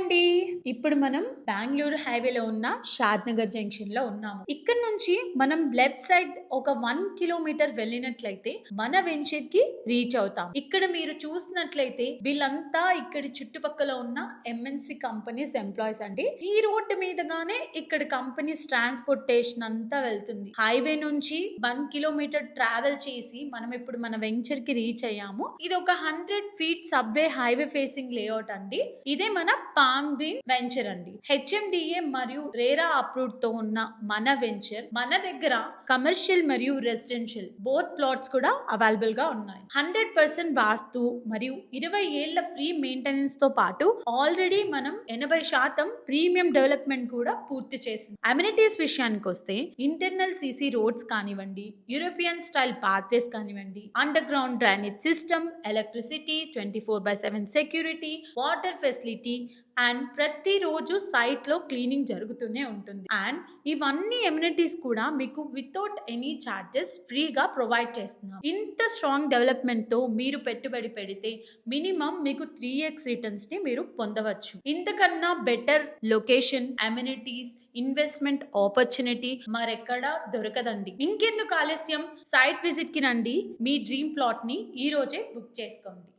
అండి. ఇప్పుడు మనం బెంగుళూరు హైవేలో ఉన్న షాద్ నగర్ జంక్షన్ లో ఉన్నాము. ఇక్కడ నుంచి మనం లెఫ్ట్ సైడ్ ఒక 1 కిలోమీటర్ వెళ్ళినట్లయితే మన వెంచర్ కి రీచ్ అవుతాం. ఇక్కడ మీరు చూసినట్లయితే వీళ్ళంతా ఇక్కడ చుట్టుపక్కల ఉన్న ఎంఎన్సి కంపెనీస్ ఎంప్లాయీస్ అండి. ఈ రోడ్డు మీదగానే ఇక్కడ కంపెనీస్ ట్రాన్స్పోర్టేషన్ అంతా వెళ్తుంది. హైవే నుంచి 1 కిలోమీటర్ ట్రావెల్ చేసి మనం ఇప్పుడు మన వెంచర్ కి రీచ్ అయ్యాము. ఇది ఒక 100 feet subway highway facing layout అండి. ఇదే మన పామ్ గ్రీన్ వెంచర్ అండి. హెచ్ఎండిఏ మరియు రేరా అప్రూవ్డ్ తో ఉన్న మన వెంచర్ మన దగ్గర కమర్షియల్ మరియు రెసిడెన్షియల్ బోత్ ప్లాట్స్ కూడా అవైలబుల్ గా ఉన్నాయి. 100% వాస్తు మరియు 20 ఏళ్ల ఫ్రీ మెయింటెనెన్స్ తో పాటు ఆల్రెడీ మనం 80% ప్రీమియం డెవలప్మెంట్ కూడా పూర్తి చేసింది. అమ్యూనిటీస్ విషయానికి వస్తే ఇంటర్నల్ సిసి రోడ్స్ కానివ్వండి, యూరోపియన్ స్టైల్ పాత్వేస్ కానివ్వండి, under ground drainage system, electricity, 24/7 security, water facility and ప్రతిరోజు సైట్ లో క్లీనింగ్ జరుగుతూనే ఉంటుంది. అండ్ ఇవన్నీ ఎమ్యూనిటీస్ కూడా మీకు వితౌట్ ఎనీ చార్జెస్ ఫ్రీగా ప్రొవైడ్ చేస్తున్నాం. ఇంత స్ట్రాంగ్ డెవలప్మెంట్ తో మీరు పెట్టుబడి పెడితే మినిమం మీకు 3x రిటర్న్స్ ని మీరు పొందవచ్చు. ఇంతకన్నా better location, amenities, investment opportunity మరెక్కడా దొరకదండి. ఇంకెందుకు ఆలస్యం, సైట్ విజిట్ కి రండి. మీ డ్రీమ్ ప్లాట్ ని ఈ రోజే బుక్ చేసుకోండి.